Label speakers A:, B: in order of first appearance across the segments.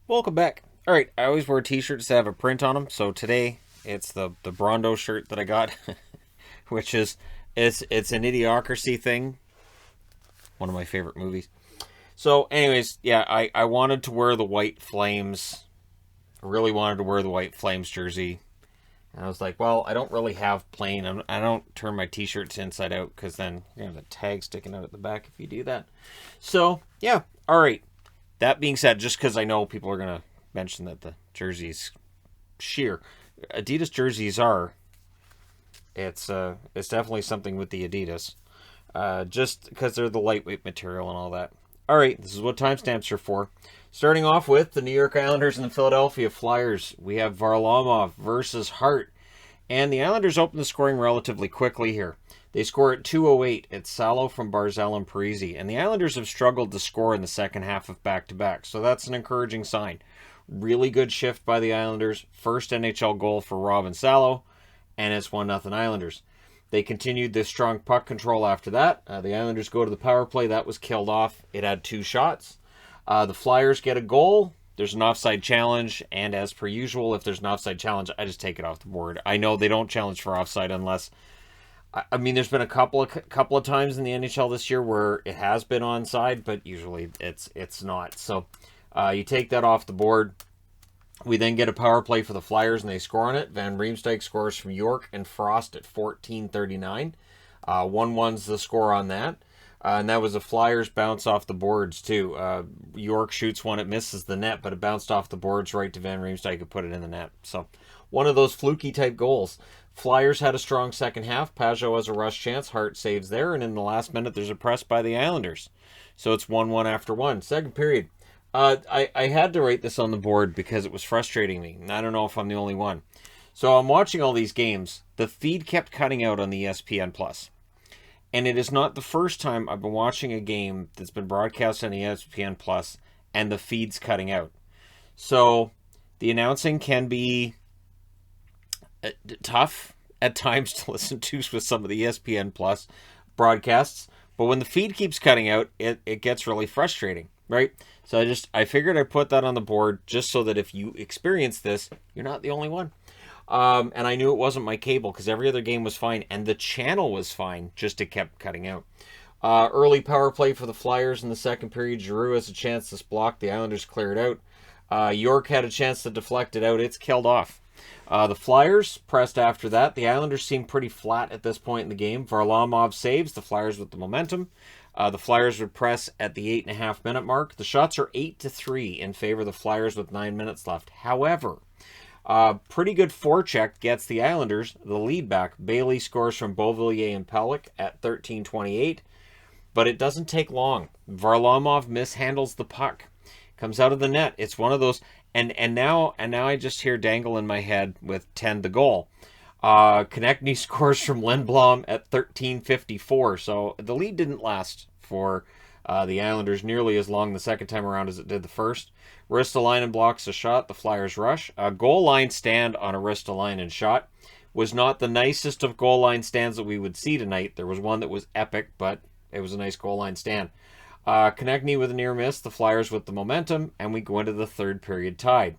A: Welcome back. All right, I always wear t-shirts that have a print on them. So today it's the Brondo shirt that I got, which is it's an idiocracy thing. One of my favorite movies. So, anyways, yeah, I wanted to wear the White Flames. I really wanted to wear the White Flames jersey. And I was like, well, I don't really have plain. I don't turn my t-shirts inside out because then you're gonna have the tag sticking out at the back if you do that. So, yeah, all right. That being said, just because I know people are going to mention that the jerseys sheer, Adidas jerseys are. It's definitely something with the Adidas, just because they're the lightweight material and all that. All right, this is what timestamps are for. Starting off with the New York Islanders and the Philadelphia Flyers, we have Varlamov versus Hart, and the Islanders open the scoring relatively quickly here. They score at 2:08. It's Salo from Barzal and Parisi. And the Islanders have struggled to score in the second half of back-to-back. So that's an encouraging sign. Really good shift by the Islanders. First NHL goal for Rob and Salo. And it's 1-0 Islanders. They continued this strong puck control after that. The Islanders go to the power play. That was killed off. It had 2 shots. The Flyers get a goal. There's an offside challenge. And as per usual, if there's an offside challenge, I just take it off the board. I know they don't challenge for offside unless... I mean, there's been a couple of times in the NHL this year where it has been onside, but usually it's not. So you take that off the board. We then get a power play for the Flyers, and they score on it. Van Riemsdyk scores from York and Frost at 14:39. 1-1's the score on that. And that was a Flyers bounce off the boards, too. York shoots one, it misses the net, but it bounced off the boards right to Van Riemsdyk and put it in the net. So one of those fluky type goals. Flyers had a strong second half. Pajot has a rush chance. Hart saves there. And in the last minute, there's a press by the Islanders. So it's 1-1 after 1. Second period. I had to write this on the board because it was frustrating me. I don't know if I'm the only one. So I'm watching all these games. The feed kept cutting out on the ESPN Plus. And it is not the first time I've been watching a game that's been broadcast on ESPN Plus and the feed's cutting out. So the announcing can be tough at times to listen to with some of the ESPN Plus broadcasts, but when the feed keeps cutting out, it gets really frustrating, right? So I figured I'd put that on the board just so that if you experience this, you're not the only one. And I knew it wasn't my cable because every other game was fine and the channel was fine, just it kept cutting out. Early power play for the Flyers in the second period. Giroux has a chance to block. The Islanders clear it out. York had a chance to deflect it out. It's killed off. The Flyers pressed after that. The Islanders seemed pretty flat at this point in the game. Varlamov saves the Flyers with the momentum. The Flyers would press at the 8.5 minute mark. The shots are 8-3 in favor of the Flyers with 9 minutes left. However, pretty good forecheck gets the Islanders the lead back. Bailey scores from Beauvillier and Pellick at 13:28, but it doesn't take long. Varlamov mishandles the puck. Comes out of the net. It's one of those... And now I just hear Dangle in my head with 10 the goal. Konechny scores from Lindblom at 13:54. So the lead didn't last for the Islanders nearly as long the second time around as it did the first. Ristolainen blocks a shot. The Flyers rush. A goal line stand on a Ristolainen shot was not the nicest of goal line stands that we would see tonight. There was one that was epic, but it was a nice goal line stand. Konechny with a near miss, the Flyers with the momentum, and we go into the third period tied.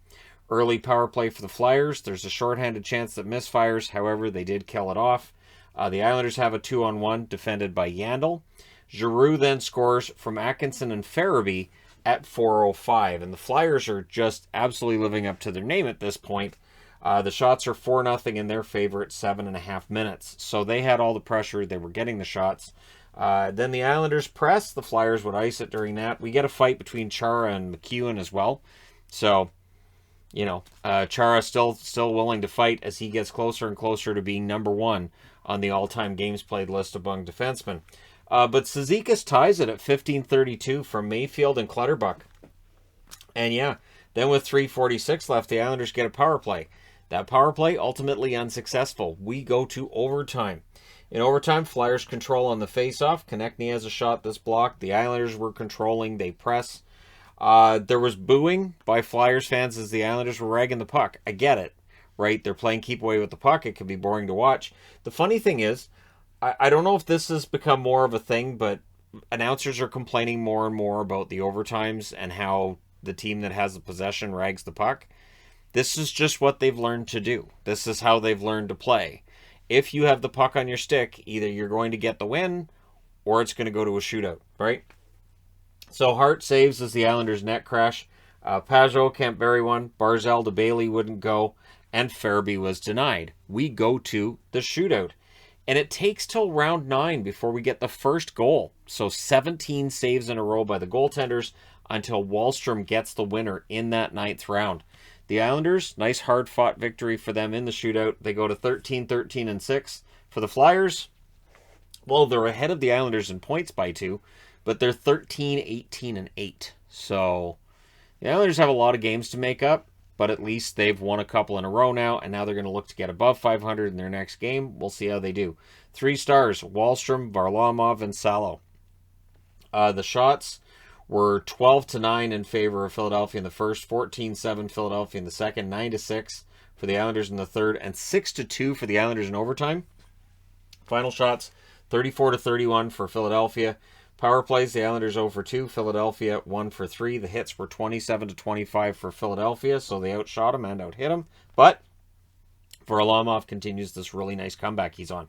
A: Early power play for the Flyers. There's a shorthanded chance that misfires. However, they did kill it off. The Islanders have a 2-on-1 defended by Yandel. Giroux then scores from Atkinson and Farabee at 4:05. And the Flyers are just absolutely living up to their name at this point. The shots are 4-0 in their favor at 7.5 minutes. So they had all the pressure. They were getting the shots. Then the Islanders press. The Flyers would ice it during that. We get a fight between Chara and McEwen as well. So, Chara still willing to fight as he gets closer and closer to being number 1 on the all-time games played list among defensemen. But Cizikas ties it at 15:32 from Mayfield and Clutterbuck. And yeah, then with 3:46 left, the Islanders get a power play. That power play ultimately unsuccessful. We go to overtime. In overtime, Flyers control on the face-off. Konechny has a shot that's blocked. The Islanders were controlling. They press. There was booing by Flyers fans as the Islanders were ragging the puck. I get it, right? They're playing keep away with the puck. It can be boring to watch. The funny thing is, I don't know if this has become more of a thing, but announcers are complaining more and more about the overtimes and how the team that has the possession rags the puck. This is just what they've learned to do. This is how they've learned to play. If you have the puck on your stick, either you're going to get the win or it's going to go to a shootout, right? So Hart saves as the Islanders net crash. Pajot can't bury one. Barzal to Bailey wouldn't go. And Farabee was denied. We go to the shootout. And it takes till round 9 before we get the first goal. So 17 saves in a row by the goaltenders until Wahlstrom gets the winner in that 9th round. The Islanders, nice hard-fought victory for them in the shootout. They go to 13-13-6. For the Flyers, well, they're ahead of the Islanders in points by 2, but they're 13-18-8. So the Islanders have a lot of games to make up, but at least they've won a couple in a row now, and now they're going to look to get above 500 in their next game. We'll see how they do. 3 stars, Wahlstrom, Varlamov, and Salo. The shots were 12-9 in favor of Philadelphia in the first, 14-7 Philadelphia in the second, 9-6 for the Islanders in the third, and 6-2 for the Islanders in overtime. Final shots, 34-31 for Philadelphia. Power plays, the Islanders 0 for 2, Philadelphia 1 for 3. The hits were 27-25 for Philadelphia, so they outshot him and outhit him. But Varlamov continues this really nice comeback he's on.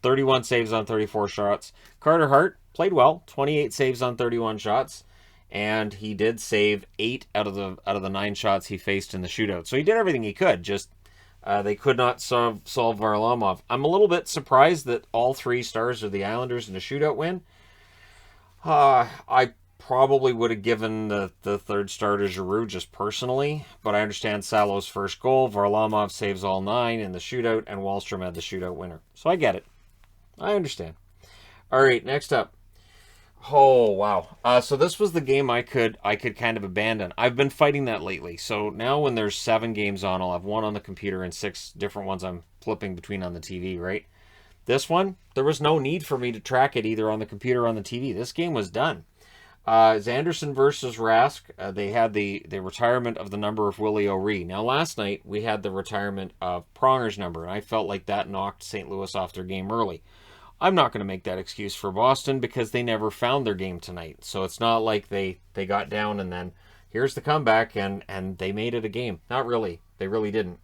A: 31 saves on 34 shots. Carter Hart played well, 28 saves on 31 shots, and he did save 8 out of the 9 shots he faced in the shootout. So he did everything he could, just they could not solve Varlamov. I'm a little bit surprised that all 3 stars are the Islanders in a shootout win. I probably would have given the 3rd star to Giroux just personally, but I understand Salo's first goal. Varlamov saves all 9 in the shootout, and Wahlstrom had the shootout winner. So I get it. I understand. All right, next up. Oh, wow. So this was the game I could kind of abandon. I've been fighting that lately. So now when there's 7 games on, I'll have 1 on the computer and 6 different ones I'm flipping between on the TV, right? This one, there was no need for me to track it either on the computer or on the TV. This game was done. Zanderson versus Rask. They had the retirement of the number of Willie O'Ree. Now, last night, we had the retirement of Pronger's number, and I felt like that knocked St. Louis off their game early. I'm not going to make that excuse for Boston because they never found their game tonight. So it's not like they got down and then here's the comeback and they made it a game. Not really. They really didn't.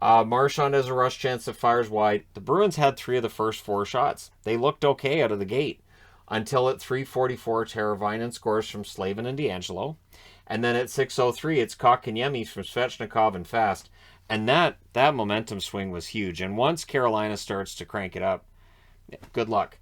A: Marchand has a rush chance that fires wide. The Bruins had 3 of the first 4 shots. They looked okay out of the gate until at 3:44, Teravainen scores from Slavin and DeAngelo. And then at 6:03, it's Kotkaniemi from Svechnikov and Fast. And that momentum swing was huge. And once Carolina starts to crank it up, good luck.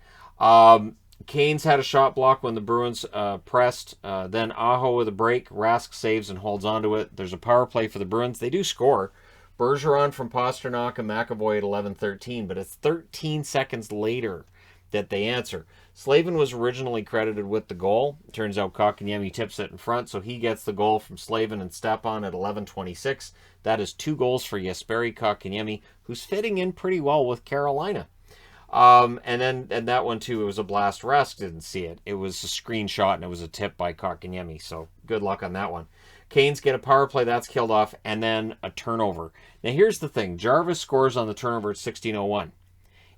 A: Canes had a shot block when the Bruins pressed. Then Aho with a break. Rask saves and holds onto it. There's a power play for the Bruins. They do score. Bergeron from Pasternak and McAvoy at 11:13, but it's 13 seconds later that they answer. Slavin was originally credited with the goal. It turns out Kotkaniemi tips it in front, so he gets the goal from Slavin and Stepan at 11:26. That is 2 goals for Jesperi Kotkaniemi, who's fitting in pretty well with Carolina. And that one too, it was a blast. Rask didn't see it. It was a screenshot and it was a tip by Kotkaniemi, so good luck on that one. Canes get a power play, that's killed off, and then a turnover. Now here's the thing, Jarvis scores on the turnover at 16:01.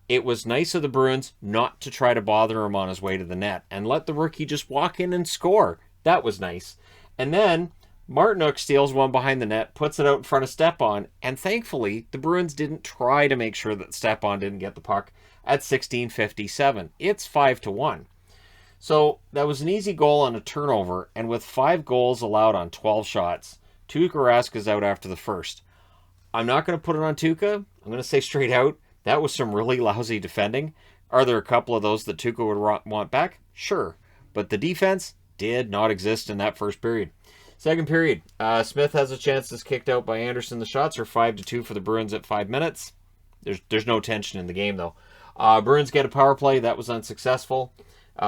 A: It was nice of the Bruins not to try to bother him on his way to the net and let the rookie just walk in and score. That was nice. And then Martinook steals one behind the net, puts it out in front of Stepan, and thankfully the Bruins didn't try to make sure that Stepan didn't get the puck at 16:57. It's 5-1. So that was an easy goal on a turnover, and with 5 goals allowed on 12 shots, Tuukka Rask is out after the first. I'm not going to put it on Tuukka. I'm going to say straight out, that was some really lousy defending. Are there a couple of those that Tuukka would want back? Sure. But the defense did not exist in that first period. Second period, Smith has a chance that's kicked out by Anderson. The shots are 5-2 for the Bruins at 5 minutes. There's no tension in the game, though. Bruins get a power play. That was unsuccessful.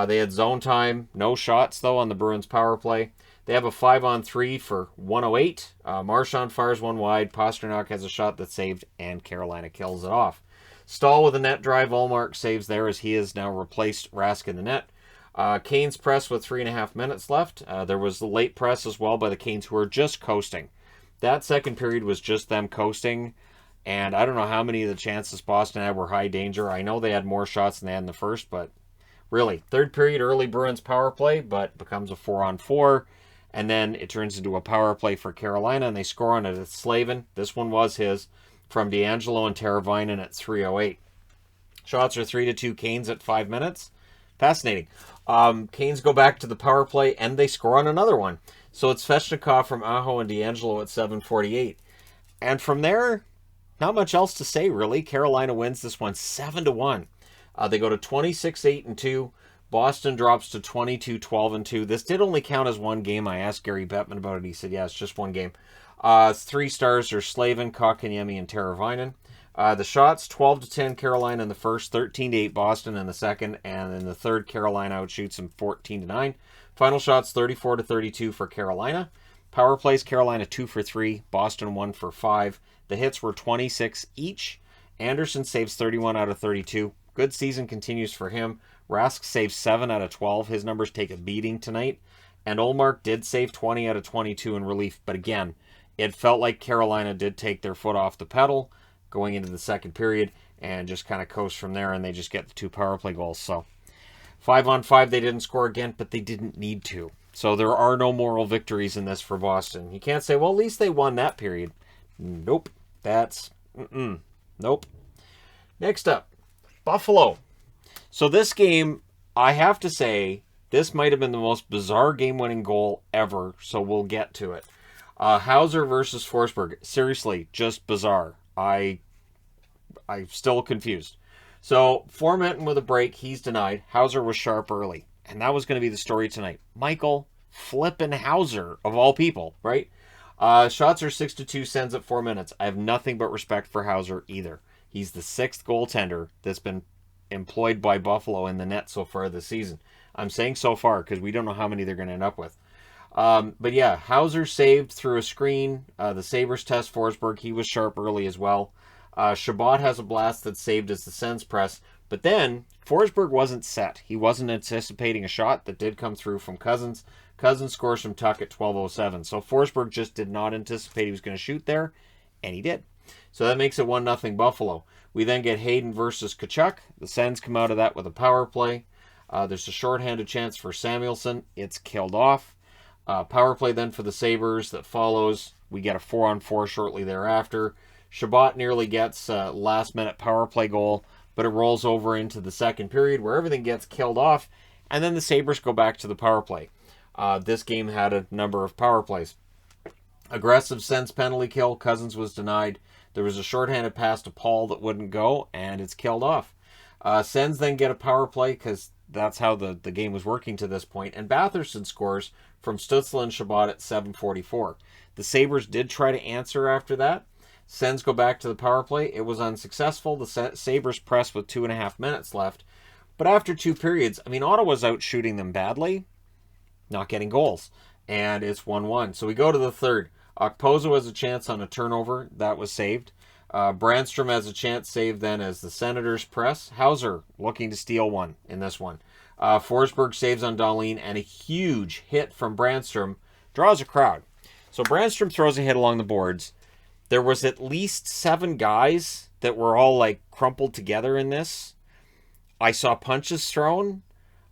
A: They had zone time. No shots, though, on the Bruins power play. They have a 5-on-3 for 108. Marchand fires one wide. Pasternak has a shot that's saved, and Carolina kills it off. Stahl with a net drive. Ullmark saves there as he has now replaced Rask in the net. Canes press with 3.5 minutes left. There was the late press as well by the Canes, who were just coasting. That second period was just them coasting, and I don't know how many of the chances Boston had were high danger. I know they had more shots than they had in the first, but really, third period, early Bruins power play, but becomes a 4-on-4, And then it turns into a power play for Carolina, and they score on it at Slavin. This one was his, from D'Angelo and Teravainen at 3:08. Shots are 3-2 Canes at 5 minutes. Fascinating. Canes go back to the power play, and they score on another one. So it's Svechnikov from Aho and D'Angelo at 7:48. And from there, not much else to say, really. Carolina wins this one 7-1. They go to 26-8-2. Boston drops to 22-12-2. This did only count as one game. I asked Gary Bettman about it. He said, yeah, it's just one game. 3 stars are Slavin, Kotkaniemi, and Teravainen. The shots, 12-10 Carolina in the first, 13-8 Boston in the second, and in the third, Carolina outshoots them 14-9. Final shots, 34-32 for Carolina. Power plays, Carolina 2 for 3, Boston 1 for 5. The hits were 26 each. Anderson saves 31 out of 32. Good season continues for him. Rask saves 7 out of 12. His numbers take a beating tonight. And Ullmark did save 20 out of 22 in relief. But again, it felt like Carolina did take their foot off the pedal going into the second period and just kind of coast from there, and they just get the 2 power play goals. So 5-on-5, they didn't score again, but they didn't need to. So there are no moral victories in this for Boston. You can't say, well, at least they won that period. Nope. Nope. Next up, Buffalo. So this game, I have to say, this might have been the most bizarre game-winning goal ever, so we'll get to it. Hauser versus Forsberg. Seriously, just bizarre. I'm still confused. So, Formenton with a break, he's denied. Hauser was sharp early. And that was going to be the story tonight. Michael flippin' Hauser, of all people, right? Shots are 6-2 Sens at 4 minutes. I have nothing but respect for Hauser either. He's the 6th goaltender that's been employed by Buffalo in the net so far this season. I'm saying so far because we don't know how many they're going to end up with. But yeah, Hauser saved through a screen. The Sabres test Forsberg. He was sharp early as well. Chabot has a blast that's saved as the Sens press. But then, Forsberg wasn't set. He wasn't anticipating a shot that did come through from Cousins. Cousins scores from Tuck at 12:07. So Forsberg just did not anticipate he was going to shoot there, and he did. So that makes it 1-0 Buffalo. We then get Hayden versus Tkachuk. The Sens come out of that with a power play. There's a shorthanded chance for Samuelsson. It's killed off. Power play then for the Sabres that follows. We get a 4-on-4 shortly thereafter. Chabot nearly gets a last-minute power play goal, but it rolls over into the second period where everything gets killed off, and then the Sabres go back to the power play. This game had a number of power plays. Aggressive Sens penalty kill. Cousins was denied. There was a shorthanded pass to Paul that wouldn't go, and it's killed off. Sens then get a power play because that's how the game was working to this point, and Batherson scores from Stützle and Chabot at 7:44. The Sabres did try to answer after that. Sens go back to the power play. It was unsuccessful. The Sabres press with 2.5 minutes left. But after 2 periods, Ottawa's out shooting them badly, not getting goals. And it's 1-1. So we go to the third. Okposo has a chance on a turnover. That was saved. Brandstrom has a chance saved then as the Senators press. Hauser looking to steal one in this one. Forsberg saves on Dahlin, and a huge hit from Brandstrom draws a crowd. So Brandstrom throws a hit along the boards. There was at least 7 guys that were all like crumpled together in this. I saw punches thrown.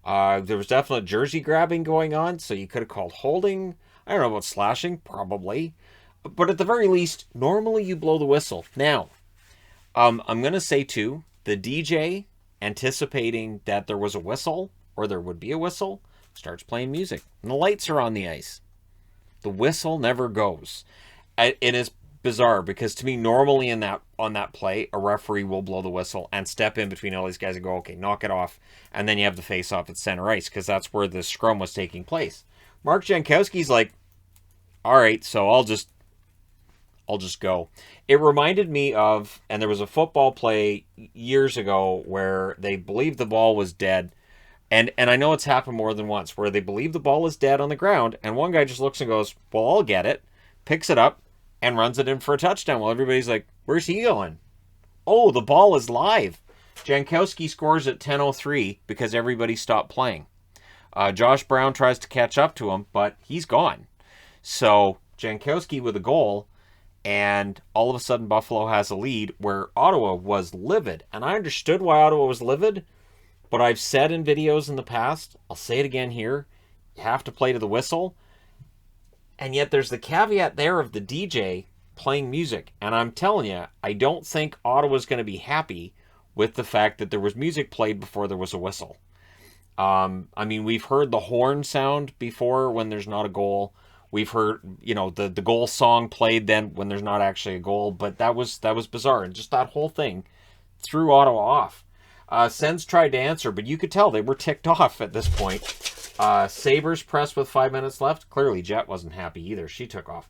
A: There was definitely jersey grabbing going on, so you could have called holding. I don't know about slashing, probably. But at the very least, normally you blow the whistle. Now, I'm going to say too, the DJ, anticipating that there was a whistle, or there would be a whistle, starts playing music. And the lights are on the ice. The whistle never goes. It is bizarre, because to me, normally on that play, a referee will blow the whistle and step in between all these guys and go, okay, knock it off. And then you have the face-off at center ice, because that's where the scrum was taking place. Mark Jankowski's like, all right, so I'll just go. It reminded me of, and there was a football play years ago where they believed the ball was dead. And I know it's happened more than once, where they believe the ball is dead on the ground, and one guy just looks and goes, well, I'll get it, picks it up, and runs it in for a touchdown while everybody's like, where's he going? Oh, the ball is live. Jankowski scores at 10:03 because everybody stopped playing. Josh Brown tries to catch up to him, but he's gone. So Jankowski with a goal, and all of a sudden Buffalo has a lead where Ottawa was livid. And I understood why Ottawa was livid, but I've said in videos in the past, I'll say it again here, you have to play to the whistle. And yet there's the caveat there of the DJ playing music. And I'm telling you, I don't think Ottawa's going to be happy with the fact that there was music played before there was a whistle. I mean, we've heard the horn sound before when there's not a goal. We've heard, you know, the goal song played then when there's not actually a goal. But that was bizarre. And just that whole thing threw Ottawa off. Sens tried to answer, but you could tell they were ticked off at this point. Sabres pressed with 5 minutes left. Clearly, Jet wasn't happy either. She took off.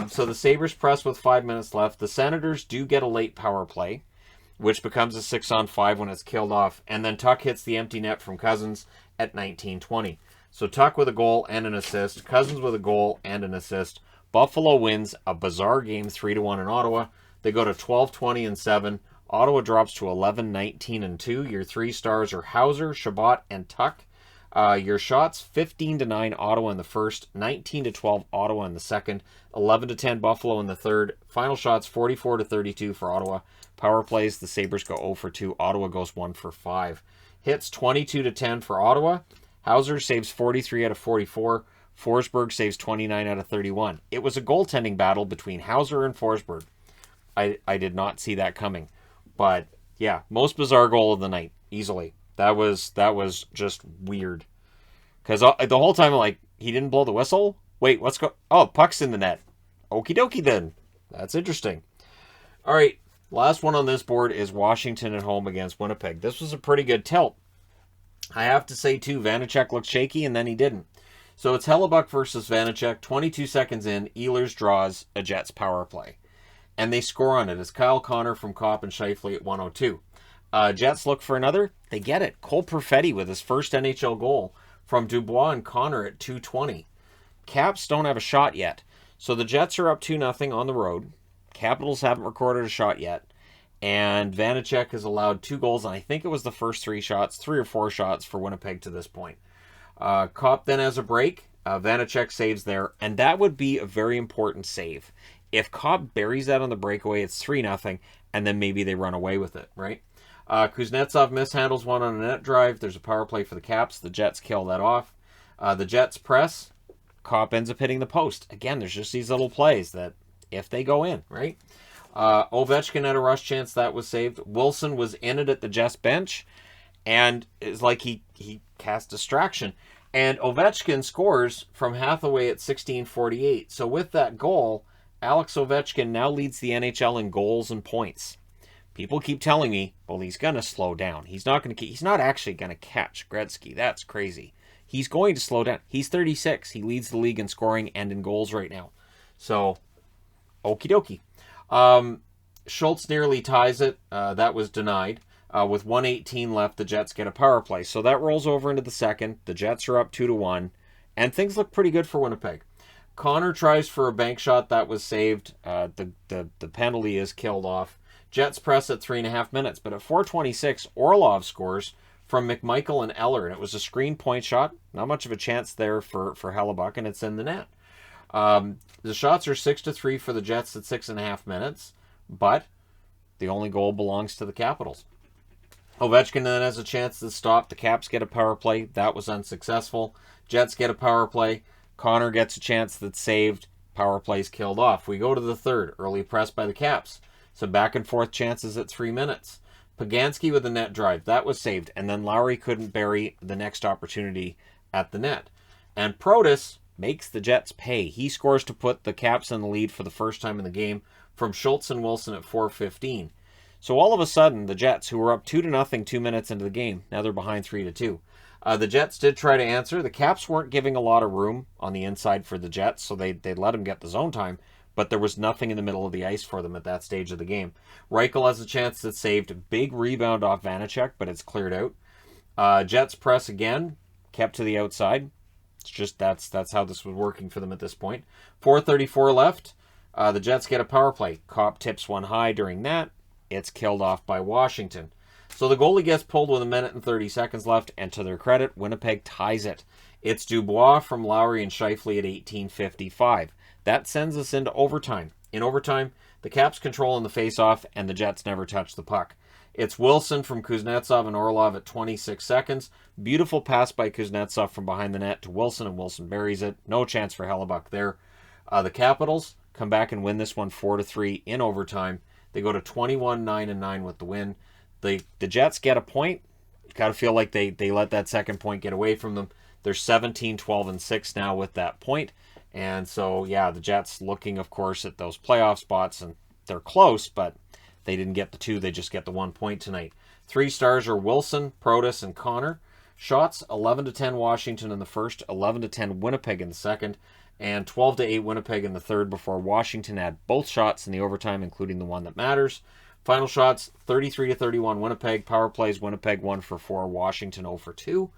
A: So the Sabres press with 5 minutes left. The Senators do get a late power play, which becomes a 6-on-5 when it's killed off. And then Tuck hits the empty net from Cousins at 19:20. So Tuck with a goal and an assist. Cousins with a goal and an assist. Buffalo wins a bizarre game 3-1 in Ottawa. They go to 12-20-7. Ottawa drops to 11-19-2. Your 3 stars are Hauser, Chabot, and Tuck. Your shots, 15-9 Ottawa in the first, 19-12 Ottawa in the second, 11-10 Buffalo in the third. Final shots, 44-32 for Ottawa. Power plays, the Sabres go 0 for 2. Ottawa goes 1 for 5. Hits, 22-10 for Ottawa. Hauser saves 43 out of 44. Forsberg saves 29 out of 31. It was a goaltending battle between Hauser and Forsberg. I did not see that coming. But, yeah, most bizarre goal of the night, easily. That was just weird. Because the whole time, like, he didn't blow the whistle? Wait, what's go... Oh, puck's in the net. Okie dokie then. That's interesting. All right, last one on this board is Washington at home against Winnipeg. This was a pretty good tilt. I have to say, too, Vanacek looked shaky, and then he didn't. So it's Hellebuck versus Vanacek. 22 seconds in, Ehlers draws a Jets power play. And they score on it. It's Kyle Connor from Kopp and Scheifele at 1:02. Jets look for another. They get it. Cole Perfetti with his first NHL goal from Dubois and Connor at 2:20. Caps don't have a shot yet. So the Jets are up 2-0 on the road. Capitals haven't recorded a shot yet. And Vanacek has allowed 2 goals. And I think it was the first 3 shots, 3 or 4 shots for Winnipeg to this point. Kopp then has a break. Vanacek saves there. And that would be a very important save. If Kopp buries that on the breakaway, it's 3-0. And then maybe they run away with it, right? Kuznetsov mishandles one on a net drive. There's a power play for the Caps. The Jets kill that off. The Jets press. Kopp ends up hitting the post. Again, there's just these little plays that if they go in, right? Ovechkin had a rush chance that was saved. Wilson was in it at the Jets bench. And it's like he cast distraction. And Ovechkin scores from Hathaway at 16:48. So with that goal, Alex Ovechkin now leads the NHL in goals and points. People keep telling me, well, he's going to slow down. He's not actually going to catch Gretzky. That's crazy. He's going to slow down. He's 36. He leads the league in scoring and in goals right now. So, okie dokie. Schultz nearly ties it. That was denied. With 1:18 left, the Jets get a power play. So that rolls over into the second. The Jets are up 2-1. And things look pretty good for Winnipeg. Connor tries for a bank shot. That was saved. The penalty is killed off. Jets press at 3.5 minutes, but at 4:26, Orlov scores from McMichael and Eller, and it was a screen point shot. Not much of a chance there for Hellebuck, and it's in the net. The shots are 6-3 for the Jets at 6.5 minutes, but the only goal belongs to the Capitals. Ovechkin then has a chance to stop. The Caps get a power play. That was unsuccessful. Jets get a power play. Connor gets a chance that's saved. Power play's killed off. We go to the third. Early press by the Caps. Some back and forth chances at 3 minutes. Pagansky with a net drive. That was saved. And then Lowry couldn't bury the next opportunity at the net. And Protas makes the Jets pay. He scores to put the Caps in the lead for the first time in the game from Schultz and Wilson at 4:15. So all of a sudden, the Jets, who were up 2-0 2 minutes into the game, now they're behind 3-2. The Jets did try to answer. The Caps weren't giving a lot of room on the inside for the Jets, so they let them get the zone time, but there was nothing in the middle of the ice for them at that stage of the game. Reichel has a chance that's saved. Big rebound off Vanacek, but it's cleared out. Jets press again, kept to the outside. It's just that's how this was working for them at this point. 4:34 left. The Jets get a power play. Kopp tips one high during that. It's killed off by Washington. So the goalie gets pulled with 1 minute and 30 seconds left, and to their credit, Winnipeg ties it. It's Dubois from Lowry and Scheifele at 18:55. That sends us into overtime. In overtime, the Caps control in the faceoff, and the Jets never touch the puck. It's Wilson from Kuznetsov and Orlov at 26 seconds. Beautiful pass by Kuznetsov from behind the net to Wilson, and Wilson buries it. No chance for Hellebuck there. The Capitals come back and win this one 4-3 in overtime. They go to 21-9-9 with the win. The Jets get a point. Got to feel like they let that second point get away from them. They're 17-12-6 now with that point. And so, yeah, the Jets looking, of course, at those playoff spots, and they're close, but they didn't get the 2. They just get the 1 point tonight. 3 stars are Wilson, Protas, and Connor. Shots, 11-10 Washington in the first, 11-10 Winnipeg in the second, and 12-8 Winnipeg in the third before Washington had both shots in the overtime, including the one that matters. Final shots, 33-31 Winnipeg. Power plays, Winnipeg 1-for-4, Washington 0-for-2.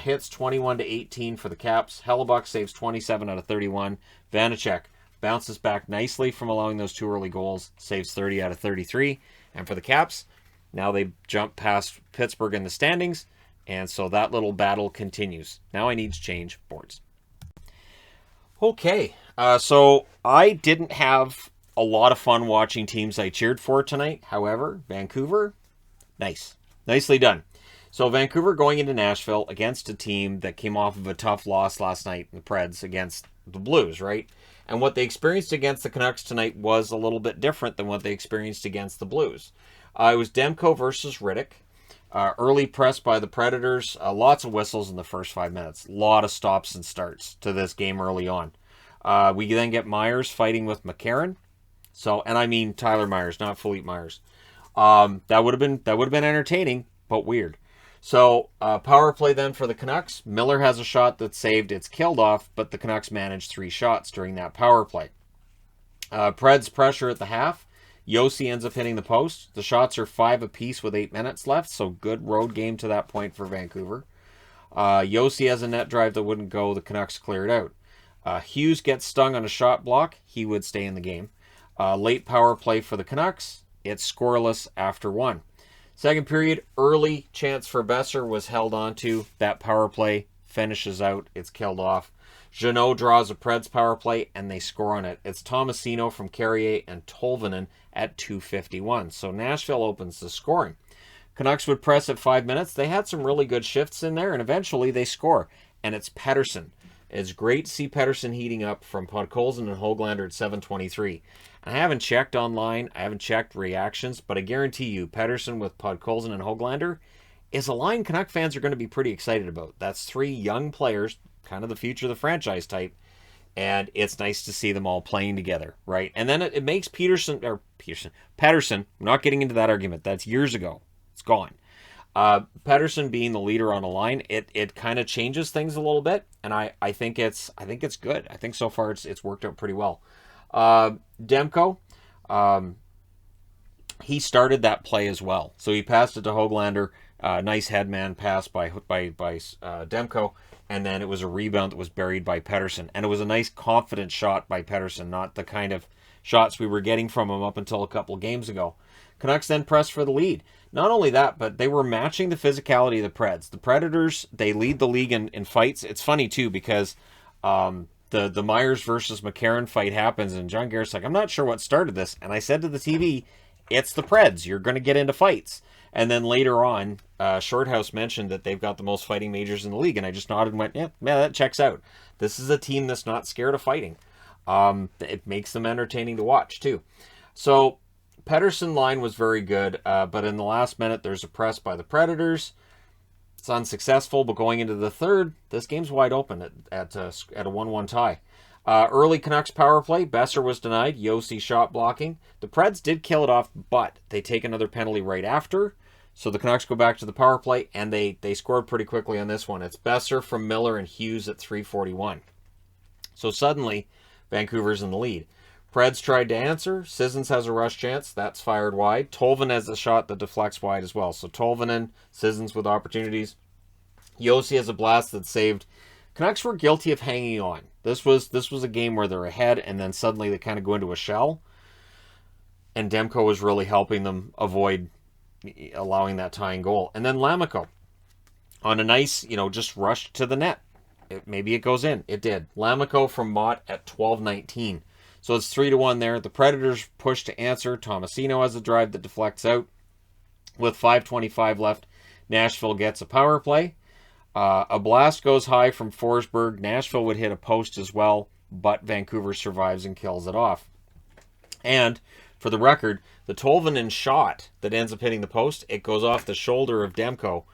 A: Hits, 21-18 for the Caps. Hellebuck saves 27 out of 31. Vanacek bounces back nicely from allowing those 2 early goals, saves 30 out of 33. And for the Caps, now they jump past Pittsburgh in the standings, and so that little battle continues. Now I need to change boards. Okay, so I didn't have a lot of fun watching teams I cheered for tonight. However, Vancouver, nicely done. So Vancouver going into Nashville against a team that came off of a tough loss last night, the Preds, against the Blues, right? And what they experienced against the Canucks tonight was a little bit different than what they experienced against the Blues. It was Demko versus Riddick. Early press by the Predators. Lots of whistles in the first 5 minutes. A lot of stops and starts to this game early on. We then get Myers fighting with McCarron. So, and I mean Tyler Myers, not Philippe Myers. That would have been entertaining, but weird. So, power play then for the Canucks. Miller has a shot that's saved. It's killed off, but the Canucks managed 3 shots during that power play. Preds pressure at the half. Yossi ends up hitting the post. The shots are 5 apiece with 8 minutes left, so good road game to that point for Vancouver. Yossi has a net drive that wouldn't go. The Canucks clear it out. Hughes gets stung on a shot block. He would stay in the game. Late power play for the Canucks. It's scoreless after 1. Second period, early chance for Besser was held onto. That power play finishes out. It's killed off. Jeannot draws a Preds power play, and they score on it. It's Tomasino from Carrier and Tolvanen at 2:51. So Nashville opens the scoring. Canucks would press at 5 minutes. They had some really good shifts in there, and eventually they score. And it's Pettersson. It's great to see Pettersson heating up from Podkolzin and Höglander at 7:23. I haven't checked online. I haven't checked reactions, but I guarantee you Pettersson with Podkolzin and Höglander is a line Canuck fans are going to be pretty excited about. That's 3 young players, kind of the future of the franchise type, and it's nice to see them all playing together, right? And then it makes Pettersson, I'm not getting into that argument. That's years ago. It's gone. Pettersson being the leader on a line, it kind of changes things a little bit, and I think it's good. I think so far it's worked out pretty well. Demko, he started that play as well. So he passed it to Höglander. Nice headman pass by Demko, and then it was a rebound that was buried by Pettersson. And it was a nice confident shot by Pettersson, not the kind of shots we were getting from him up until a couple of games ago. Canucks then pressed for the lead. Not only that, but they were matching the physicality of the Preds. The Predators, they lead the league in fights. It's funny, too, because the Myers versus McCarron fight happens, and John Garrett's like, I'm not sure what started this. And I said to the TV, it's the Preds. You're going to get into fights. And then later on, Shorthouse mentioned that they've got the most fighting majors in the league, and I just nodded and went, yeah, that checks out. This is a team that's not scared of fighting. It makes them entertaining to watch, too. So Pettersson line was very good, but in the last minute, there's a press by the Predators. It's unsuccessful, but going into the third, this game's wide open at a 1-1 tie. Early Canucks power play, Besser was denied. Yossi shot blocking. The Preds did kill it off, but they take another penalty right after. So the Canucks go back to the power play, and they scored pretty quickly on this one. It's Besser from Miller and Hughes at 3:41. So suddenly, Vancouver's in the lead. Preds tried to answer. Sissons has a rush chance. That's fired wide. Tolvanen has a shot that deflects wide as well. So Tolvanen, Sissons with opportunities. Yossi has a blast that saved. Canucks were guilty of hanging on. This was a game where they're ahead, and then suddenly they kind of go into a shell. And Demko was really helping them avoid allowing that tying goal. And then Lammikko, on a nice, just rushed to the net. Maybe it goes in. It did. Lammikko from Mott at 12:19. So it's 3-1 there. The Predators push to answer. Tomasino has a drive that deflects out. With 5:25 left, Nashville gets a power play. A blast goes high from Forsberg. Nashville would hit a post as well. but Vancouver survives and kills it off. And for the record, the Tolvanen shot that ends up hitting the post, it goes off the shoulder of Demko.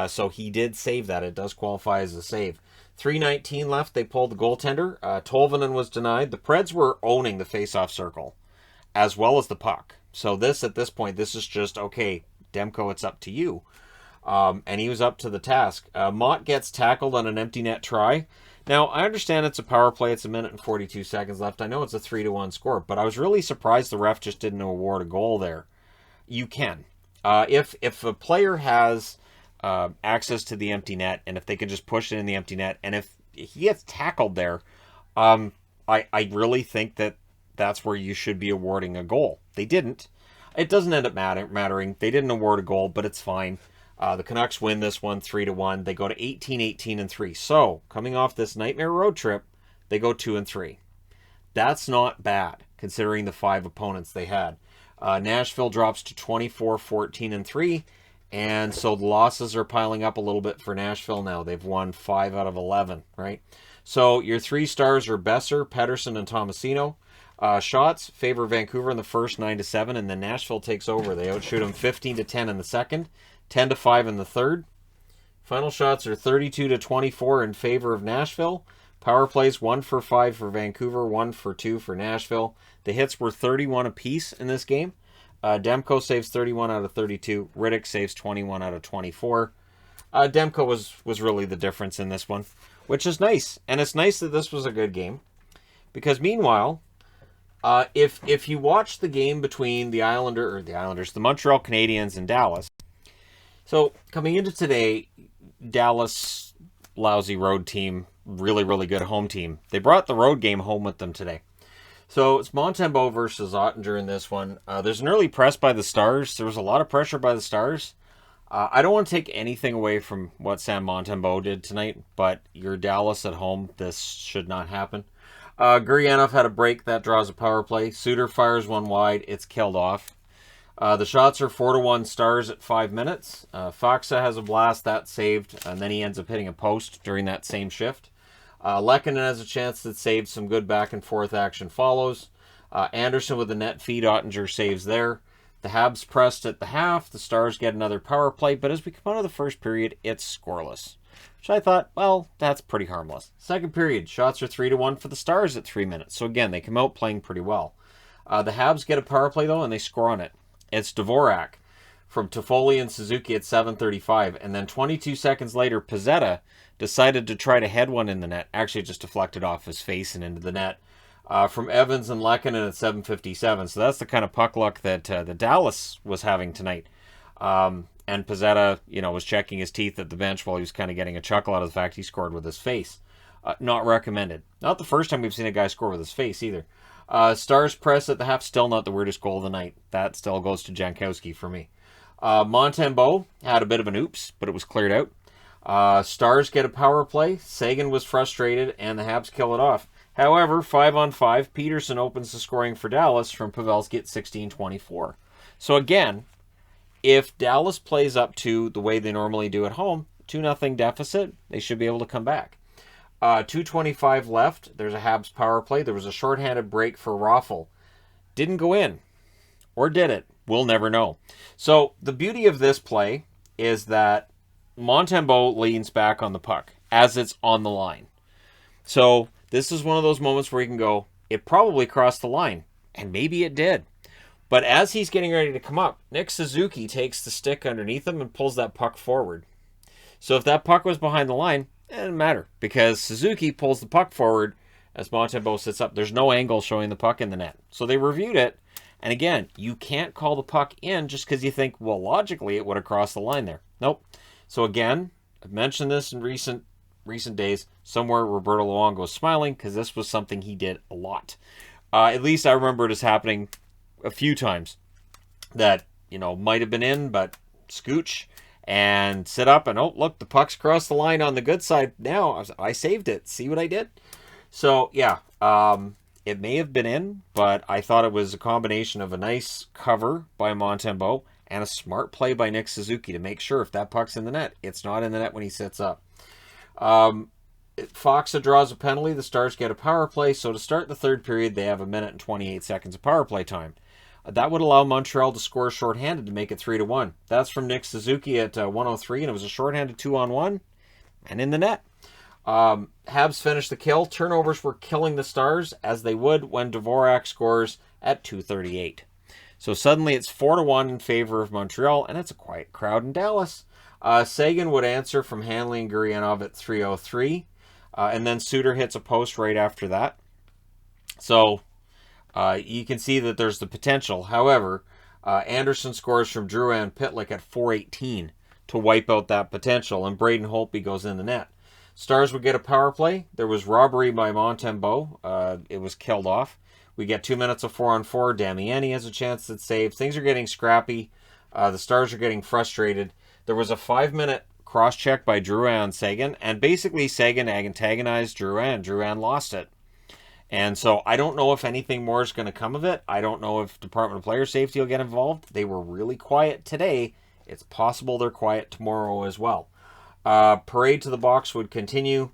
A: So he did save that. It does qualify as a save. 3:19 left. They pulled the goaltender. Tolvanen was denied. The Preds were owning the faceoff circle as well as the puck. So at this point, this is just, okay, Demko, it's up to you. And he was up to the task. Mott gets tackled on an empty net try. Now, I understand it's a power play. It's 1 minute and 42 seconds left. I know it's a 3-1 score, but I was really surprised the ref just didn't award a goal there. You can. If a player has access to the empty net, and if they can just push it in the empty net, and if he gets tackled there, I really think that's where you should be awarding a goal. They didn't. It doesn't end up mattering. They didn't award a goal, but it's fine. The Canucks win this one 3-1. They go to 18-18-3. So, coming off this nightmare road trip, they go 2-3. That's not bad, considering the 5 opponents they had. Nashville drops to 24-14-3, and so the losses are piling up a little bit for Nashville now. They've won 5 out of 11, right? So, your 3 stars are Besser, Pettersson, and Tomasino. Shots favor Vancouver in the first 9-7, and then Nashville takes over. They outshoot them 15-10 in the second, 10-5 in the third. Final shots are 32-24 in favor of Nashville. Power plays 1 for 5 for Vancouver, 1 for 2 for Nashville. The hits were 31 apiece in this game. Demko saves 31 out of 32. Riddick saves 21 out of 24. Demko was really the difference in this one, which is nice. And it's nice that this was a good game, because meanwhile, if you watch the game between the Montreal Canadiens and Dallas. So coming into today, Dallas, lousy road team, really, really good home team. They brought the road game home with them today. So it's Montembeault versus Oettinger in this one. There's an early press by the Stars. There was a lot of pressure by the Stars. I don't want to take anything away from what Sam Montembeault did tonight, but you're Dallas at home. This should not happen. Guryanov had a break. That draws a power play. Suter fires one wide. It's killed off. The shots are 4-1 Stars at 5 minutes. Faksa has a blast. That's saved. And then he ends up hitting a post during that same shift. Lehkonen has a chance that saved. Some good back and forth action follows. Anderson with a net feed. Oettinger saves there. The Habs pressed at the half. The Stars get another power play. But as we come out of the first period, it's scoreless, which I thought, well, that's pretty harmless. Second period, shots are 3-1 for the Stars at 3 minutes. So again, they come out playing pretty well. The Habs get a power play, though, and they score on it. It's Dvorak from Toffoli and Suzuki at 7:35. And then 22 seconds later, Pezzetta decided to try to head one in the net. Actually, it just deflected off his face and into the net. From Evans and Lehkonen at 7:57. So that's the kind of puck luck that the Dallas was having tonight. And Pezzetta, was checking his teeth at the bench while he was kind of getting a chuckle out of the fact he scored with his face. Not recommended. Not the first time we've seen a guy score with his face either. Stars press at the half, still not the weirdest goal of the night. That still goes to Jankowski for me. Montembeault had a bit of an oops, but it was cleared out. Stars get a power play. Sagan was frustrated, and the Habs kill it off. However, 5-on-5, Peterson opens the scoring for Dallas from Pavelski at 16:24. So again, if Dallas plays up to the way they normally do at home, 2-0 deficit, they should be able to come back. 2:25 left. There's a Habs power play. There was a shorthanded break for Raffl. Didn't go in. Or did it? We'll never know. So the beauty of this play is that Montembeault leans back on the puck as it's on the line. So this is one of those moments where you can go, it probably crossed the line. And maybe it did. But as he's getting ready to come up, Nick Suzuki takes the stick underneath him and pulls that puck forward. So if that puck was behind the line, it didn't matter, because Suzuki pulls the puck forward as Montembeault sits up. There's no angle showing the puck in the net. So they reviewed it, and again, you can't call the puck in just because you think, well, logically it would have crossed the line there. Nope. So again, I've mentioned this in recent days. Somewhere Roberto Luongo was smiling because this was something he did a lot. At least I remember it as happening a few times that, might have been in, but scooch and sit up and, oh, look, the puck's crossed the line on the good side. Now I saved it. See what I did? So, yeah, it may have been in, but I thought it was a combination of a nice cover by Montembeault and a smart play by Nick Suzuki to make sure if that puck's in the net, it's not in the net when he sits up. Foxa draws a penalty. The Stars get a power play. So to start the third period, they have 1 minute and 28 seconds of power play time. That would allow Montreal to score shorthanded to make it 3-1. That's from Nick Suzuki at 103, and it was a shorthanded 2-on-1 and in the net. Habs finished the kill. Turnovers were killing the Stars, as they would when Dvorak scores at 2:38. So suddenly it's 4-1 in favor of Montreal, and it's a quiet crowd in Dallas. Sagan would answer from Hanley and Gurianov at 3:03, and then Suter hits a post right after that. So you can see that there's the potential. However, Anderson scores from Drouin Pitlick at 4:18 to wipe out that potential, and Braden Holtby goes in the net. Stars would get a power play. There was robbery by Montembeault. It was killed off. We get 2 minutes of 4-on-4. Damiani has a chance at save. Things are getting scrappy. The Stars are getting frustrated. There was a 5-minute cross-check by Drouin on Sagan, and basically Sagan antagonized Drouin. Drouin lost it. And so I don't know if anything more is going to come of it. I don't know if Department of Player Safety will get involved. They were really quiet today. It's possible they're quiet tomorrow as well. Parade to the box would continue.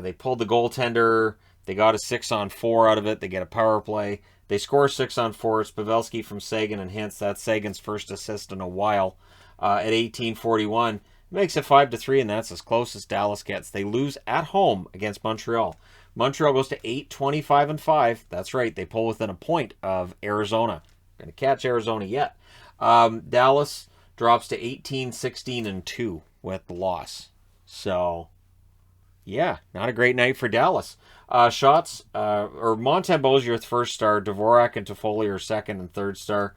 A: They pulled the goaltender. They got a 6-on-4 out of it. They get a power play. They score 6-on-4. It's Pavelski from Sagan and Hintz. That's Sagan's first assist in a while. At 18:41, makes it 5-3, and that's as close as Dallas gets. They lose at home against Montreal. Montreal goes to 8-25-5. That's right. They pull within a point of Arizona. Going to catch Arizona yet. Dallas drops to 18-16-2 with the loss. So, yeah, not a great night for Dallas. Shots, Montembeault's your first star. Dvorak and Toffoli are second and third star.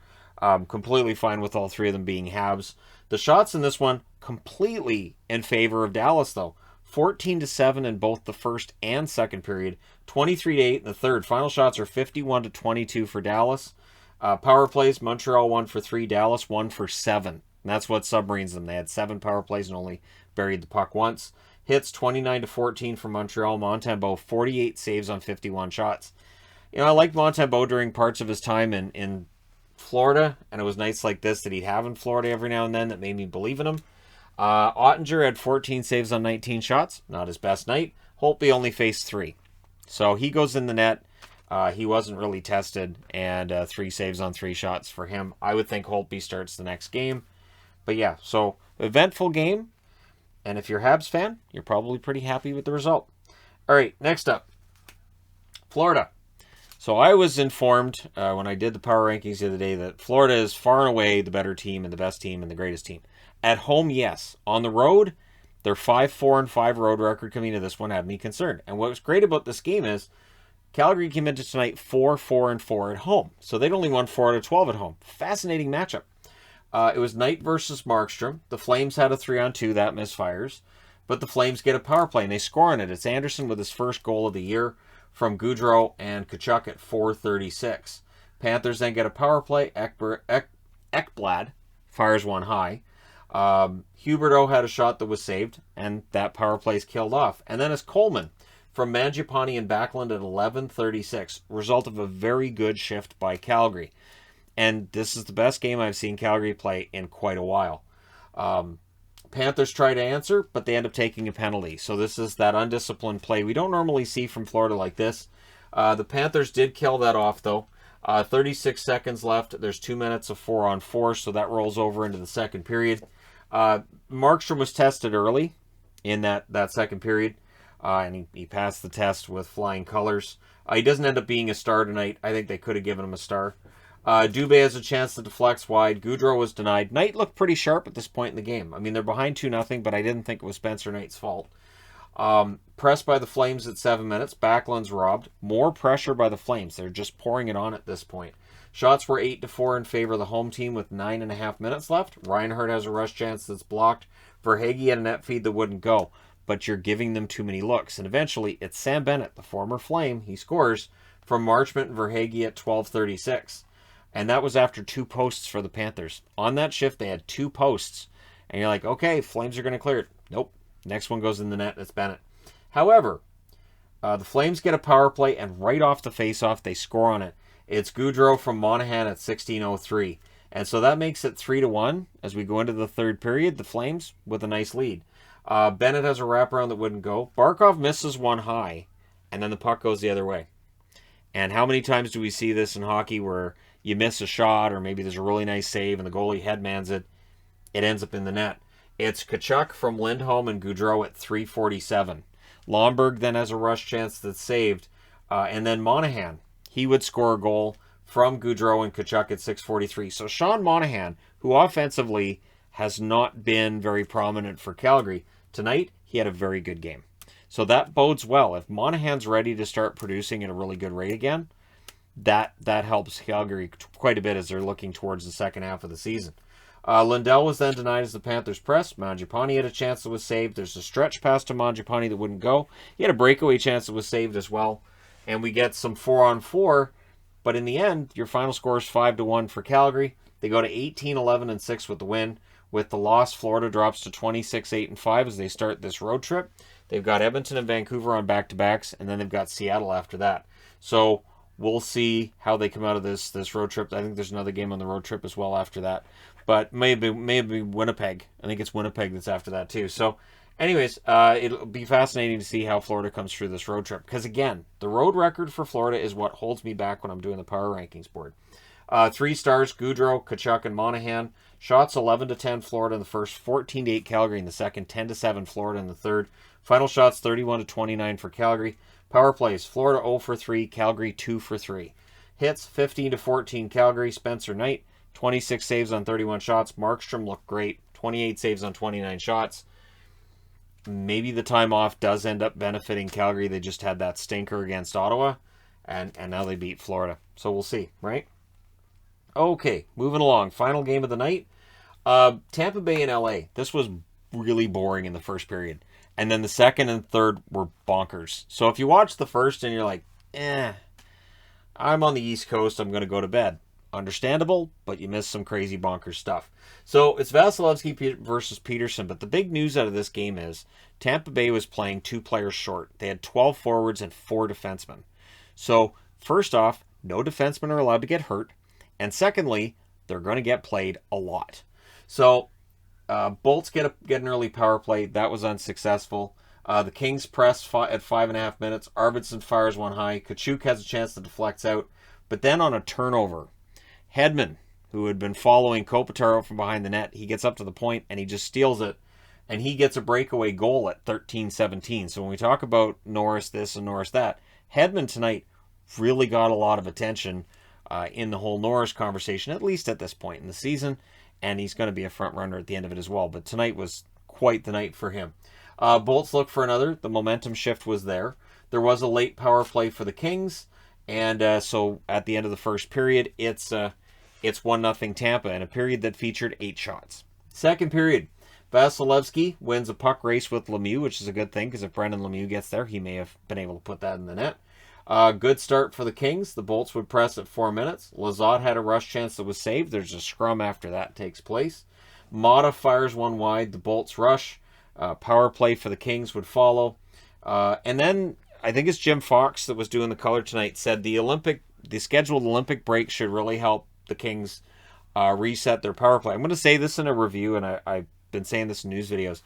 A: Completely fine with all three of them being Habs. The shots in this one, completely in favor of Dallas, though. 14-7 in both the first and second period. 23-8 in the third. Final shots are 51-22 for Dallas. Power plays, Montreal 1 for 3, Dallas 1 for 7. And that's what submarines them. They had 7 power plays and only buried the puck once. Hits 29-14 for Montreal. Montembeault 48 saves on 51 shots. You know, I liked Montembeault during parts of his time in Florida, and it was nights like this that he'd have in Florida every now and then that made me believe in him. Ottinger had 14 saves on 19 shots. Not his best night. Holtby only faced 3. So he goes in the net. He wasn't really tested, and 3 saves on 3 shots for him. I would think Holtby starts the next game. But yeah, so eventful game. And if you're a Habs fan, you're probably pretty happy with the result. All right, next up, Florida. So I was informed when I did the power rankings the other day that Florida is far and away the better team and the best team and the greatest team. At home, yes. On the road, their 5-4-5 road record coming into this one had me concerned. And what was great about this game is Calgary came into tonight 4-4-4 at home. So they'd only won 4 out of 12 at home. Fascinating matchup. It was Knight versus Markstrom. The Flames had a 3-on-2. That misfires. But the Flames get a power play, and they score on it. It's Anderson with his first goal of the year from Gaudreau and Tkachuk at 4:36. Panthers then get a power play. Ekblad fires one high. Huberdeau had a shot that was saved, and that power play is killed off. And then it's Coleman from Mangiapane and Backlund at 11:36. Result of a very good shift by Calgary. And this is the best game I've seen Calgary play in quite a while. Panthers try to answer, but they end up taking a penalty. So this is that undisciplined play we don't normally see from Florida like this. The Panthers did kill that off, though. 36 seconds left. There's 2 minutes of 4-on-4, so that rolls over into the second period. Markstrom was tested early in that second period, and he passed the test with flying colors. He doesn't end up being a star tonight. I think they could have given him a star. Dubé has a chance to deflect wide. Gaudreau was denied. Knight looked pretty sharp at this point in the game. I mean, they're behind 2-0, but I didn't think it was Spencer Knight's fault. Pressed by the Flames at 7 minutes. Backlund's robbed. More pressure by the Flames. They're just pouring it on at this point. Shots were 8-4 in favor of the home team with 9.5 minutes left. Reinhardt has a rush chance that's blocked. Verhaeghe had a net feed that wouldn't go. But you're giving them too many looks. And eventually, it's Sam Bennett, the former Flame. He scores from Marchment and Verhaeghe at 12:36. And that was after 2 posts for the Panthers. On that shift, they had 2 posts. And you're like, okay, Flames are going to clear it. Nope. Next one goes in the net. It's Bennett. However, the Flames get a power play, and right off the faceoff, they score on it. It's Gaudreau from Monahan at 16:03. And so that makes it 3-1 as we go into the third period. The Flames with a nice lead. Bennett has a wraparound that wouldn't go. Barkov misses one high, and then the puck goes the other way. And how many times do we see this in hockey where you miss a shot, or maybe there's a really nice save and the goalie headmans it, it ends up in the net. It's Tkachuk from Lindholm and Gaudreau at 3:47. Lomberg then has a rush chance that's saved. And then Monahan, he would score a goal from Gaudreau and Tkachuk at 6:43. So Sean Monahan, who offensively has not been very prominent for Calgary, tonight he had a very good game. So that bodes well. If Monahan's ready to start producing at a really good rate again, that helps Calgary quite a bit as they're looking towards the second half of the season. Lindell was then denied as the Panthers press. Mangiapane had a chance that was saved. There's a stretch pass to Mangiapane that wouldn't go. He had a breakaway chance that was saved as well. And we get some 4-on-4. But in the end, your final score is 5-1 for Calgary. They go to 18-11-6 with the win. With the loss, Florida drops to 26-8-5 as they start this road trip. They've got Edmonton and Vancouver on back-to-backs, and then they've got Seattle after that. So we'll see how they come out of this road trip. I think there's another game on the road trip as well after that. But maybe Winnipeg. I think it's Winnipeg that's after that too. So anyways, it'll be fascinating to see how Florida comes through this road trip. Because again, the road record for Florida is what holds me back when I'm doing the power rankings board. 3 stars, Gaudreau, Tkachuk, and Monahan. Shots 11-10 Florida in the first, 14-8 Calgary in the second, 10-7 Florida in the third. Final shots 31-29 for Calgary. Power plays, Florida 0-3, Calgary 2-3. Hits 15-14 Calgary, Spencer Knight, 26 saves on 31 shots. Markstrom looked great, 28 saves on 29 shots. Maybe the time off does end up benefiting Calgary. They just had that stinker against Ottawa, and now they beat Florida. So we'll see, right? Okay, moving along. Final game of the night. Tampa Bay and LA. This was really boring in the first period. And then the second and third were bonkers. So if you watch the first and you're like, I'm on the East Coast, I'm going to go to bed. Understandable, but you missed some crazy bonkers stuff. So it's Vasilevsky versus Peterson. But the big news out of this game is Tampa Bay was playing 2 players short. They had 12 forwards and 4 defensemen. So first off, no defensemen are allowed to get hurt. And secondly, they're going to get played a lot. So Bolts get an early power play. That was unsuccessful. The Kings press at 5.5 minutes. Arvidsson fires one high. Tkachuk has a chance to deflect out. But then on a turnover, Hedman, who had been following Kopitar from behind the net, he gets up to the point and he just steals it. And he gets a breakaway goal at 13-17. So when we talk about Norris this and Norris that, Hedman tonight really got a lot of attention in the whole Norris conversation, at least at this point in the season. And he's going to be a front runner at the end of it as well. But tonight was quite the night for him. Bolts look for another. The momentum shift was there. There was a late power play for the Kings. And so at the end of the first period, it's 1-0 Tampa in a period that featured 8 shots. Second period, Vasilevsky wins a puck race with Lemieux, which is a good thing because if Brendan Lemieux gets there, he may have been able to put that in the net. Good start for the Kings. The Bolts would press at 4 minutes. Lizotte had a rush chance that was saved. There's a scrum after that takes place. Mata fires one wide. The Bolts rush. Power play for the Kings would follow. And then I think it's Jim Fox that was doing the color tonight said the scheduled Olympic break should really help the Kings reset their power play. I'm going to say this in a review, and I've been saying this in news videos.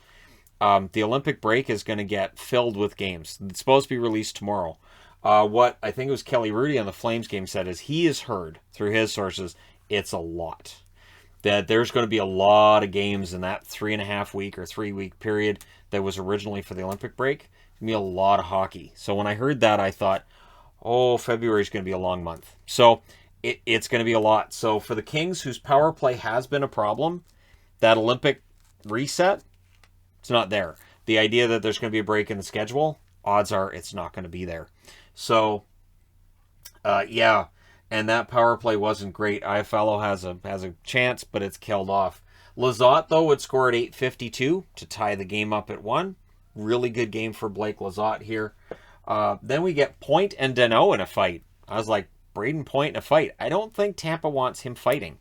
A: The Olympic break is going to get filled with games. It's supposed to be released tomorrow. What I think it was Kelly Rudy on the Flames game said is he has heard through his sources it's a lot. That there's going to be a lot of games in that 3.5 week or 3 week period that was originally for the Olympic break. It's going to be a lot of hockey. So when I heard that, I thought, February is going to be a long month. So it's going to be a lot. So for the Kings, whose power play has been a problem, that Olympic reset, it's not there. The idea that there's going to be a break in the schedule, odds are it's not going to be there. So, and that power play wasn't great. Iafallo has a chance, but it's killed off. Lizotte, though, would score at 8:52 to tie the game up at 1. Really good game for Blake Lizotte here. Then we get Point and Deneau in a fight. I was like, Braden Point in a fight. I don't think Tampa wants him fighting.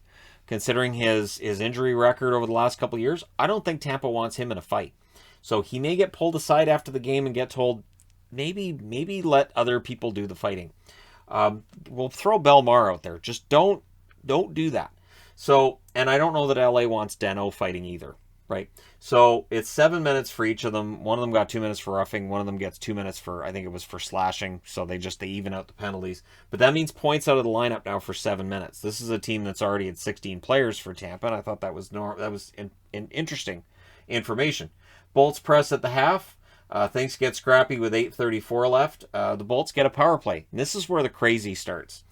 A: Considering his injury record over the last couple of years, I don't think Tampa wants him in a fight. So he may get pulled aside after the game and get told, maybe let other people do the fighting. We'll throw Belmar out there. Just don't do that. So, and I don't know that LA wants Deneau fighting either. right? So it's 7 minutes for each of them. One of them got 2 minutes for roughing. One of them gets 2 minutes for, I think it was for slashing. So they even out the penalties. But that means points out of the lineup now for 7 minutes. This is a team that's already at 16 players for Tampa, and I thought that was interesting information. Bolts press at the half. Things get scrappy with 8:34 left. The Bolts get a power play. And this is where the crazy starts.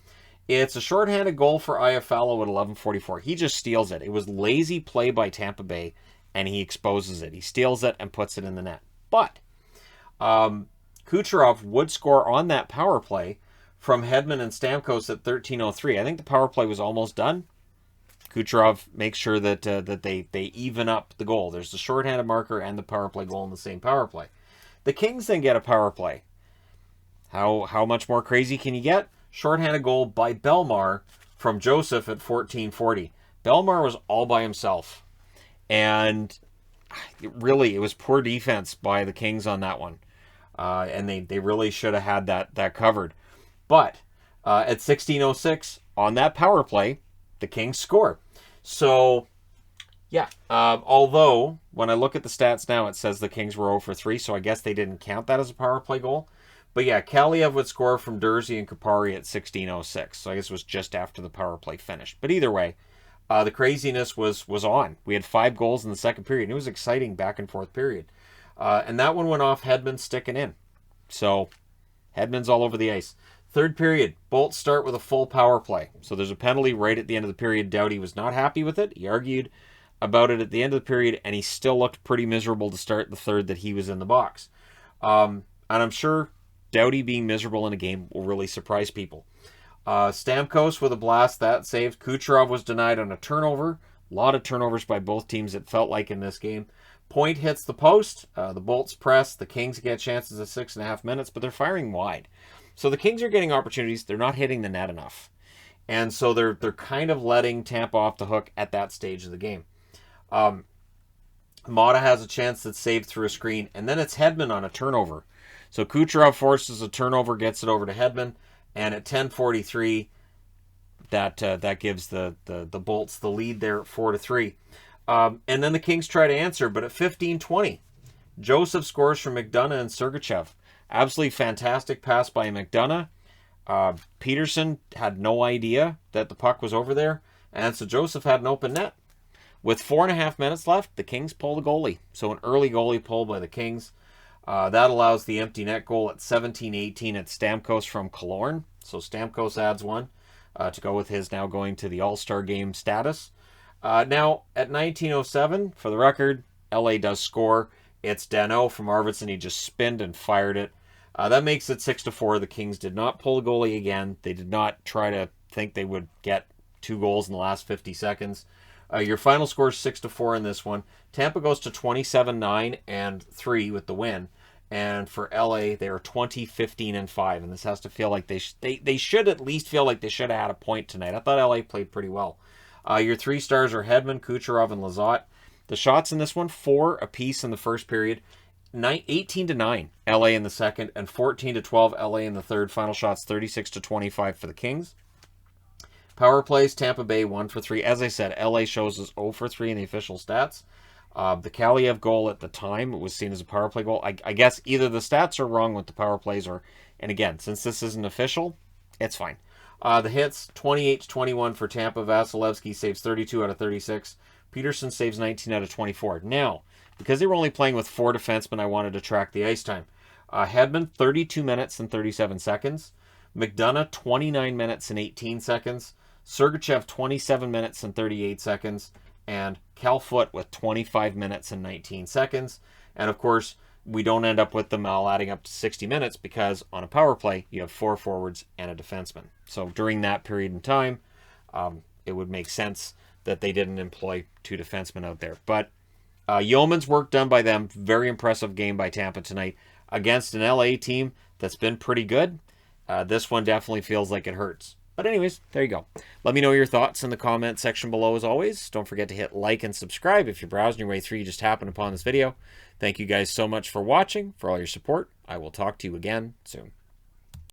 A: It's a shorthanded goal for Iafallo at 11:44. He just steals it. It was lazy play by Tampa Bay, and he exposes it. He steals it and puts it in the net. But Kucherov would score on that power play from Hedman and Stamkos at 13:03. I think the power play was almost done. Kucherov makes sure that they even up the goal. There's the shorthanded marker and the power play goal in the same power play. The Kings then get a power play. How much more crazy can you get? Shorthanded goal by Belmar from Joseph at 14:40. Belmar was all by himself. And really, it was poor defense by the Kings on that one. And they really should have had that covered. But at 16:06, on that power play, the Kings score. So, yeah. Although, when I look at the stats now, it says the Kings were 0 for 3, so I guess they didn't count that as a power play goal. But yeah, Kaliev would score from Dursey and Kupari at 16:06. So I guess it was just after the power play finished. But either way, the craziness was on. We had 5 goals in the second period. It was exciting back and forth period. And that one went off Hedman sticking in. So Hedman's all over the ice. Third period, Bolts start with a full power play. So there's a penalty right at the end of the period. Doughty was not happy with it. He argued about it at the end of the period, and he still looked pretty miserable to start the third that he was in the box. And I'm sure Doughty being miserable in a game will really surprise people. Stamkos with a blast, that saved. Kucherov was denied on a turnover. A lot of turnovers by both teams, it felt like, in this game. Point hits the post. The Bolts press. The Kings get chances at 6.5 minutes, but they're firing wide. So the Kings are getting opportunities. They're not hitting the net enough. And so they're kind of letting Tampa off the hook at that stage of the game. Mata has a chance that's saved through a screen, and then it's Hedman on a turnover. So Kucherov forces a turnover, gets it over to Hedman, and at 10:43, that gives the Bolts the lead there at 4-3. And then the Kings try to answer, but at 15:20, Joseph scores from McDonough and Sergachev. Absolutely fantastic pass by McDonough. Peterson had no idea that the puck was over there, and so Joseph had an open net. With 4.5 minutes left, the Kings pull the goalie. So an early goalie pull by the Kings. That allows the empty net goal at 17:18 at Stamkos from Killorn. So Stamkos adds one to go with his now going to the All-Star game status. Now, at 19:07, for the record, LA does score. It's Danault from Arvidsson. He just spinned and fired it. That makes it 6-4. The Kings did not pull the goalie again. They did not try to think they would get 2 goals in the last 50 seconds. Your final score is 6-4 in this one. Tampa goes to 27-9-3 with the win. And for LA, they are 20-15-5. And this has to feel like they should at least feel like they should have had a point tonight. I thought LA played pretty well. Your 3 stars are Hedman, Kucherov, and Lizotte. The shots in this one, 4 apiece in the first period. 18-9 LA in the second, and 14-12 LA in the third. Final shots 36-25 for the Kings. Power plays, Tampa Bay 1 for 3. As I said, LA shows us 0 for 3 in the official stats. The Kaliev goal at the time was seen as a power play goal. I guess either the stats are wrong with the power plays, and again, since this isn't official, it's fine. The hits, 28-21 for Tampa. Vasilevsky saves 32 out of 36. Peterson saves 19 out of 24. Now, because they were only playing with 4 defensemen, I wanted to track the ice time. Hedman, 32 minutes and 37 seconds. McDonough, 29 minutes and 18 seconds. Sergachev, 27 minutes and 38 seconds. And Cal Foote with 25 minutes and 19 seconds. And of course, we don't end up with them all adding up to 60 minutes because on a power play, you have 4 forwards and a defenseman. So during that period in time, it would make sense that they didn't employ 2 defensemen out there. But yeoman's work done by them. Very impressive game by Tampa tonight against an LA team that's been pretty good. This one definitely feels like it hurts. But anyways, there you go. Let me know your thoughts in the comment section below as always. Don't forget to hit like and subscribe if you're browsing your way through, you just happened upon this video. Thank you guys so much for watching, for all your support. I will talk to you again soon.